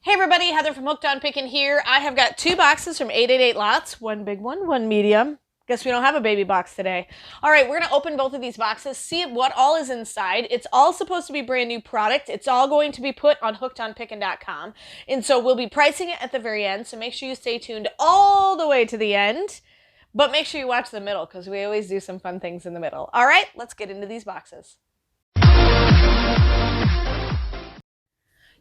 Hey everybody, Heather from Hooked on Pickin here. I have got 2 boxes from 888 Lots, one big one, one medium. Guess we don't have a baby box today. All right, we're going to open both of these boxes, see what all is inside. It's all supposed to be brand new product. It's all going to be put on hookedonpickin.com. And so we'll be pricing it at the very end, so make sure you stay tuned all the way to the end. But make sure you watch the middle because we always do some fun things in the middle. All right, let's get into these boxes.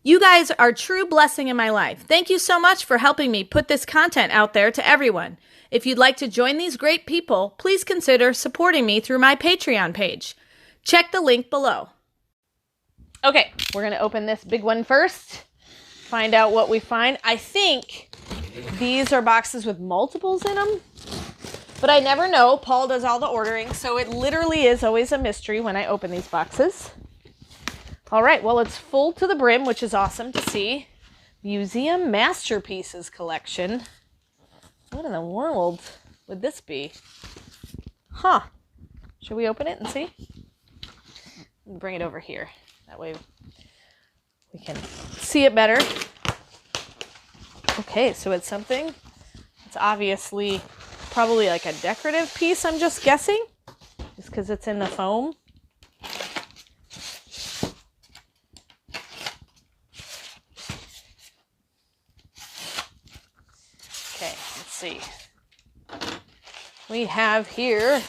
You guys are a true blessing in my life. Thank you so much for helping me put this content out there to everyone. If you'd like to join these great people, please consider supporting me through my Patreon page. Check the link below. Okay, we're going to open this big one first. Find out what we find. I think these are boxes with multiples in them, but I never know. Paul does all the ordering, so it literally is always a mystery when I open these boxes. All right, well, it's full to the brim, which is awesome to see. Museum Masterpieces Collection. What in the world would this be? Huh. Should we open it and see? Bring it over here. That way we can see it better. Okay, so it's something. It's obviously probably like a decorative piece, I'm just guessing. Just because it's in the foam. See, we have here,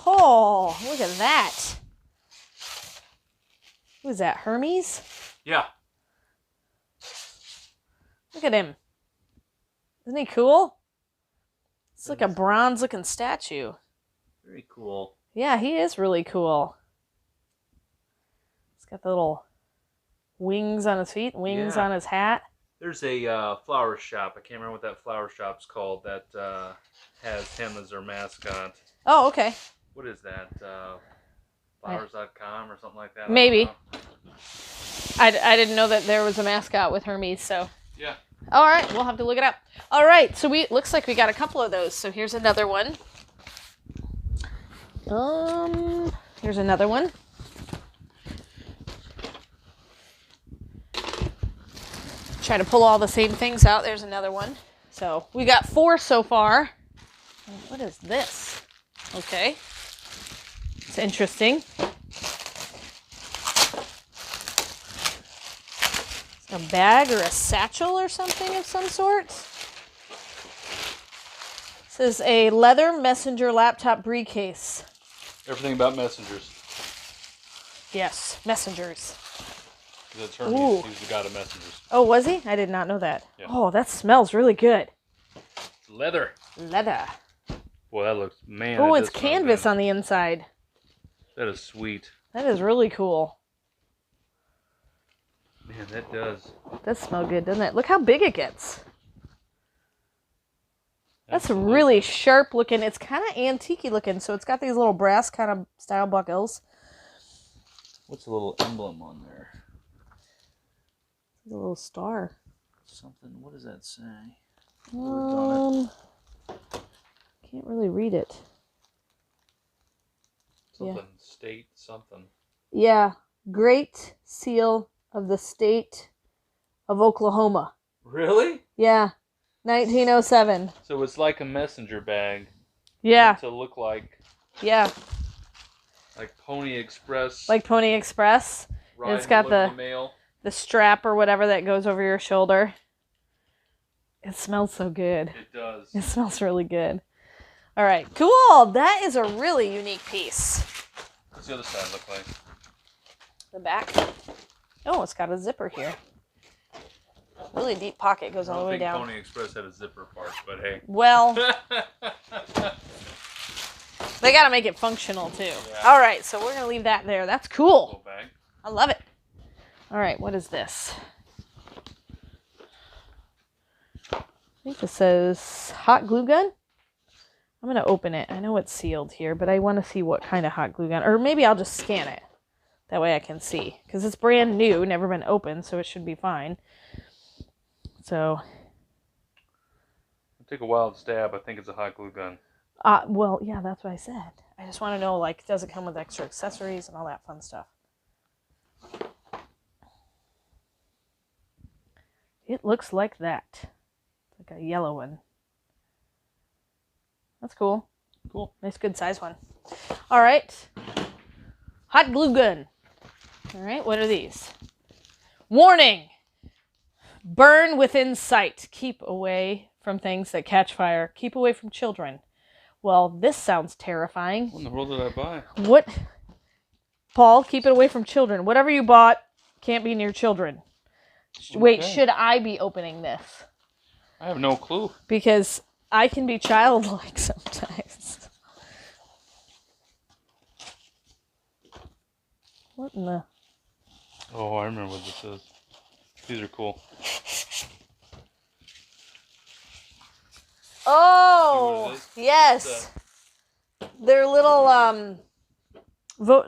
oh, look at that. Who is that, Hermes? Yeah. Look at him. Isn't he cool? It's like a bronze looking statue. Very cool. Yeah, he is really cool. He's got the little wings on his feet, wings on his hat. There's a flower shop. I can't remember what that flower shop's called that has him as their mascot. Oh, okay. What is that? Flowers.com or something like that? Maybe. I didn't know that there was a mascot with Hermes, so. Yeah. All right, we'll have to look it up. All right, so looks like we got a couple of those. So here's another one. Here's another one. Try to pull all the same things out. There's another one. So we got 4 so far. What is this? Okay. It's interesting. It's a bag or a satchel or something of some sort. This is a leather messenger laptop briefcase. Everything about messengers. Yes, messengers. That's Hermes. He's the god of messengers. Oh, was he? I did not know that. Yeah. Oh, that smells really good. Leather. Leather. Boy, that looks, man. Oh, it's canvas on the inside. That is sweet. That is really cool. Man, that does. It does smell good, doesn't it? Look how big it gets. That's Absolutely. really sharp looking. It's kind of antique-y looking, so it's got these little brass kind of style buckles. What's the little emblem on there? A little star. Something. What does that say? Can't really read it. Something. Yeah. State something. Yeah. Great Seal of the State of Oklahoma. Really? Yeah. 1907. So it's like a messenger bag. Yeah. To look like. Yeah. Like Pony Express. Like Pony Express. And it's got the mail. The strap or whatever that goes over your shoulder. It smells so good. It does. It smells really good. All right, cool. That is a really unique piece. What's the other side look like? The back. Oh, it's got a zipper here. Really deep pocket, goes all the way down. Pony Express had a zipper part, but hey. Well, they got to make it functional too. Yeah. All right, so we're going to leave that there. That's cool. Little bag. I love it. All right, what is this? I think this says hot glue gun. I'm going to open it. I know it's sealed here, but I want to see what kind of hot glue gun. Or maybe I'll just scan it. That way I can see. Because it's brand new, never been opened, so it should be fine. So. I'll take a wild stab. I think it's a hot glue gun. Well, yeah, that's what I said. I just want to know, like, does it come with extra accessories and all that fun stuff? it looks like that. It's like a yellow one. That's cool. Cool. Nice, good size one. All right. Hot glue gun. All right, what are these? Warning! Burn within sight. Keep away from things that catch fire. Keep away from children. Well, this sounds terrifying. What in the world did I buy? What? Paul, keep it away from children. Whatever you bought can't be near children. Okay. Wait, should I be opening this? I have no clue. Because I can be childlike sometimes. What in the... Oh, I remember what this is. These are cool. Oh, yes. They're little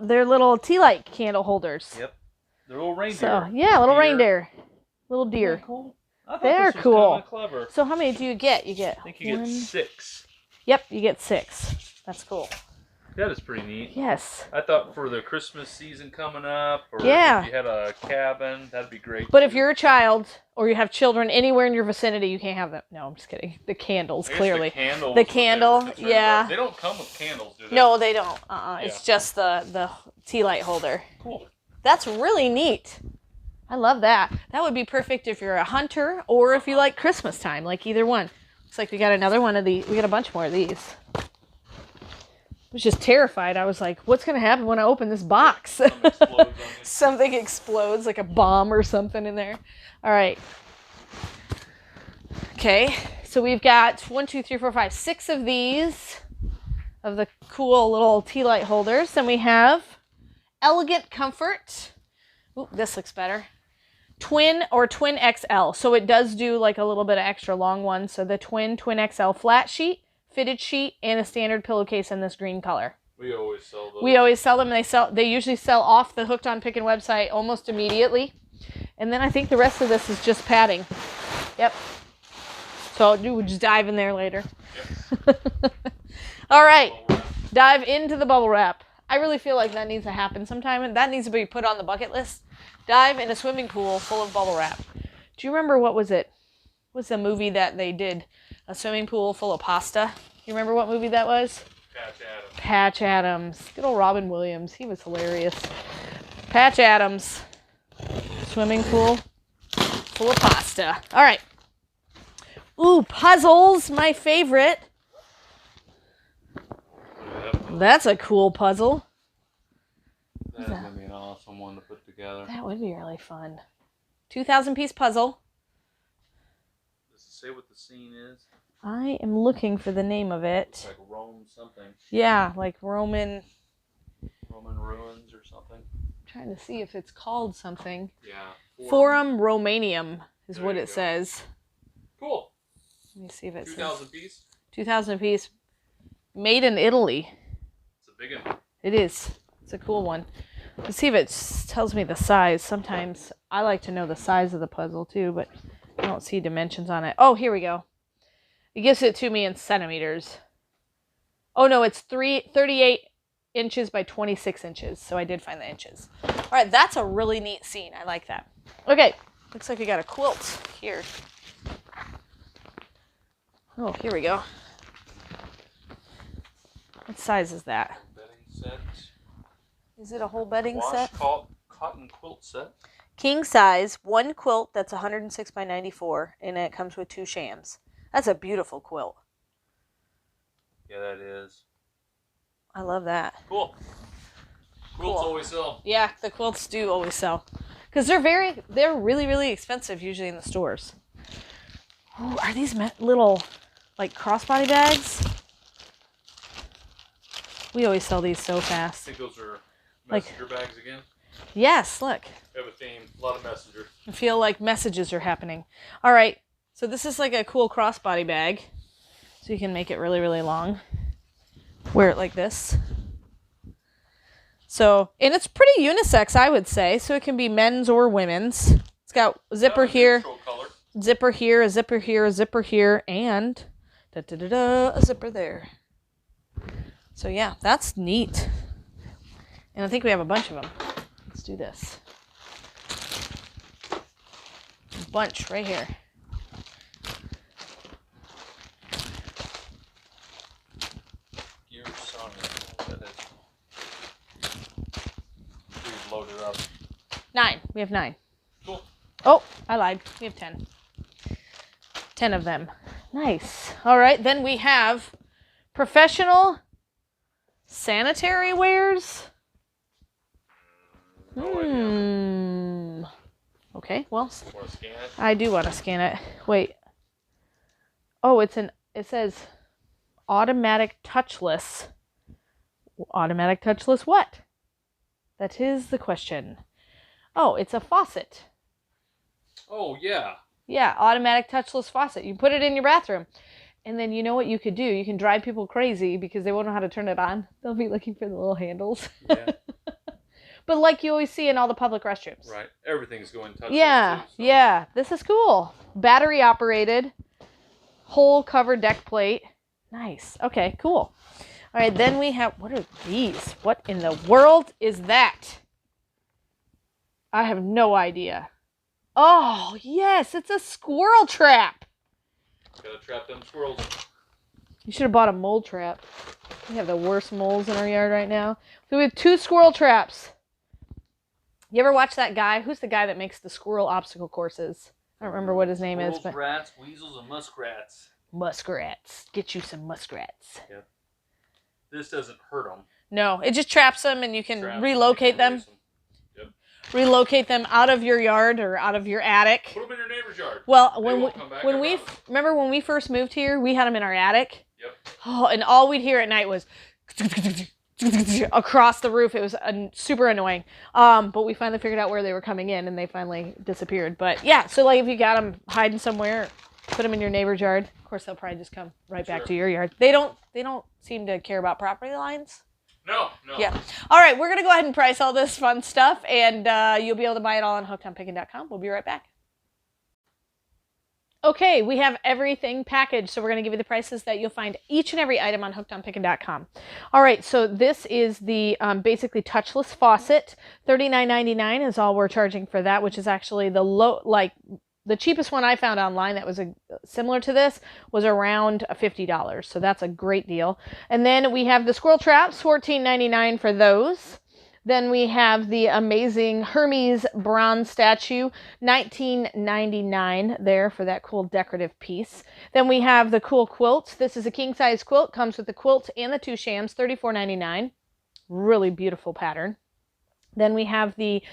they're little tea light candle holders. Yep. They're little reindeer. So, yeah, little reindeer. Little deer. Isn't that cool? I thought They're this was cool. Kinda clever. So how many do you get? You get I think you get 6. Yep, you get 6. That's cool. That is pretty neat. Yes. I thought for the Christmas season coming up, or yeah. if you had a cabin, that'd be great. But if you're a child or you have children anywhere in your vicinity, you can't have them. No, I'm just kidding. The candles, clearly. The candle, yeah. They don't come with candles, do they? No, they don't. Yeah. It's just the tea light holder. Cool. That's really neat. I love that. That would be perfect if you're a hunter or if you like Christmas time, like either one. Looks like we got another one of these. We got a bunch more of these. I was just terrified. I was like, what's going to happen when I open this box? Something explodes, like a bomb or something in there. All right. Okay. So we've got 6 of these, of the cool little tea light holders. Then we have Elegant Comfort. Ooh, this looks better. Twin or Twin XL. So it does do like a little bit of extra long one. So the Twin XL flat sheet, fitted sheet, and a standard pillowcase in this green color. We always sell those. We always sell them. They usually sell off the Hooked on Pickin website almost immediately. And then I think the rest of this is just padding. Yep. So we'll just dive in there later. Yep. All right. Dive into the bubble wrap. I really feel like that needs to happen sometime, and that needs to be put on the bucket list. Dive in a swimming pool full of bubble wrap. Do you remember what was it? What's the movie that they did? A swimming pool full of pasta. You remember what movie that was? Patch Adams. Patch Adams. Good old Robin Williams. He was hilarious. Patch Adams. Swimming pool full of pasta. All right. Ooh, puzzles. My favorite. That's a cool puzzle. That's going to be an awesome one to put together. That would be really fun. 2,000-piece puzzle. Does it say what the scene is? I am looking for the name of it. It's like Rome something. Yeah, like Roman ruins or something. I'm trying to see if it's called something. Yeah. Forum Romanium is what it says. Cool. Let me see if it says. 2,000 piece? 2,000 piece. Made in Italy. It's a big one. It is. It's a cool one. Let's see if it tells me the size. Sometimes I like to know the size of the puzzle too, but I don't see dimensions on it. Oh, here we go. It gives it to me in centimeters. Oh no, it's 38 inches by 26 inches. So I did find the inches. All right, that's a really neat scene. I like that. Okay, looks like we got a quilt here. Oh, here we go. What size is that? Bedding set. Is it a whole bedding set? Cotton quilt set. King size, one quilt that's 106 by 94, and it comes with 2 shams. That's a beautiful quilt. Yeah, that is. I love that. Cool. Quilts always sell. Yeah, the quilts do always sell. Because they're really, really expensive usually in the stores. Ooh, are these little, like, crossbody bags? We always sell these so fast. I think those are messenger bags again. Yes, look. We have a theme. A lot of messengers. I feel like messages are happening. All right. So this is like a cool crossbody bag. So you can make it really, really long. Wear it like this. So, and it's pretty unisex, I would say. So it can be men's or women's. It's got a zipper here, zipper here, a zipper here, a zipper here, and a zipper there. So yeah, that's neat. And I think we have a bunch of them. Let's do this. A bunch right here. 9. We have 9. Cool. Oh, I lied. We have 10. 10 of them. Nice. All right, then we have professional sanitary wares. Okay, well, Want to scan it? I do want to scan it. Wait. Oh, it says automatic touchless. Automatic touchless what? That is the question. Oh, it's a faucet. Oh, yeah. Yeah, automatic touchless faucet. You put it in your bathroom. And then you know what you could do? You can drive people crazy because they won't know how to turn it on. They'll be looking for the little handles. Yeah. But like you always see in all the public restrooms. Right. Everything's going touchless. Yeah, too, so. yeah. This is cool. Battery operated. Whole covered deck plate. Nice. Okay, cool. All right, then we have, what are these? What in the world is that? I have no idea. Oh, yes, it's a squirrel trap. Gotta trap them squirrels. You should have bought a mole trap. We have the worst moles in our yard right now. So we have 2 squirrel traps. You ever watch that guy? Who's the guy that makes the squirrel obstacle courses? I don't remember what his name is. But Rats, weasels, and muskrats. Muskrats. Get you some muskrats. Yep. This doesn't hurt them. No, it just traps them and you can relocate them. Yep. Relocate them out of your yard or out of your attic. Put them in your neighbor's yard. Well, remember when we first moved here, we had them in our attic. Yep. Oh, and all we'd hear at night was across the roof. It was super annoying. But we finally figured out where they were coming in and they finally disappeared. But yeah, so like if you got them hiding somewhere, put them in your neighbor's yard. Of course, they'll probably just come right back to your yard. They don't seem to care about property lines. No. Yeah. All right, we're going to go ahead and price all this fun stuff, and you'll be able to buy it all on hookedonpickin.com. We'll be right back. Okay, we have everything packaged, so we're going to give you the prices that you'll find each and every item on hookedonpickin.com. All right, so this is the basically touchless faucet. $39.99 is all we're charging for that, which is actually the cheapest one I found online that was similar to this was around $50. So that's a great deal. And then we have the Squirrel Traps, $14.99 for those. Then we have the amazing Hermes bronze statue, $19.99 there for that cool decorative piece. Then we have the cool quilt. This is a king size quilt, comes with the quilt and the 2 shams, $34.99. Really beautiful pattern. Then we have the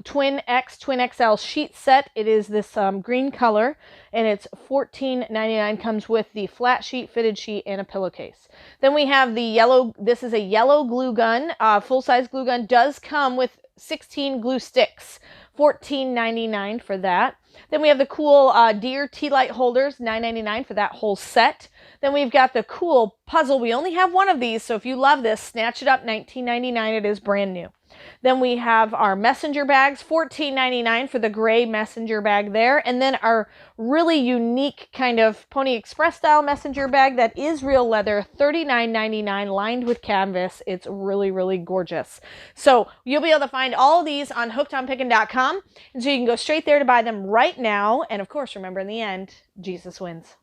Twin XL sheet set. It is this green color, and it's $14.99. Comes with the flat sheet, fitted sheet, and a pillowcase. Then we have the yellow. This is a yellow glue gun. Full-size glue gun does come with 16 glue sticks. $14.99 for that. Then we have the cool deer tea light holders, $9.99 for that whole set. Then we've got the cool puzzle. We only have one of these, so if you love this, snatch it up, $19.99. It is brand new. Then we have our messenger bags, $14.99 for the gray messenger bag there. And then our really unique kind of Pony Express style messenger bag that is real leather, $39.99, lined with canvas. It's really, really gorgeous. So you'll be able to find all of these on hookedonpickin.com. And so you can go straight there to buy them right now. And of course, remember in the end, Jesus wins.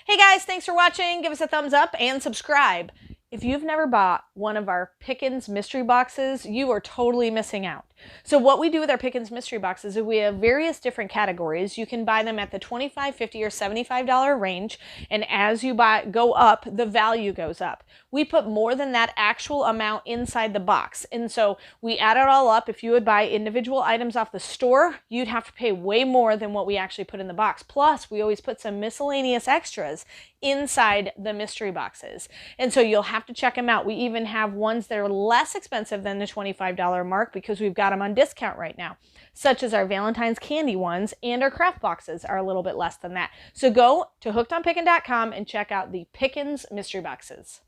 Hey guys, thanks for watching. Give us a thumbs up and subscribe. If you've never bought one of our Pickin's mystery boxes, you are totally missing out. So what we do with our Pickin's mystery boxes is we have various different categories. You can buy them at the $25, $50, or $75 range, and as you go up, the value goes up. We put more than that actual amount inside the box, and so we add it all up. If you would buy individual items off the store, you'd have to pay way more than what we actually put in the box. Plus, we always put some miscellaneous extras inside the mystery boxes, and so you'll have to check them out. We even have ones that are less expensive than the $25 mark because we've got them on discount right now, such as our Valentine's candy ones, and our craft boxes are a little bit less than that. So go to hookedonpickin.com and check out the Pickin's mystery boxes.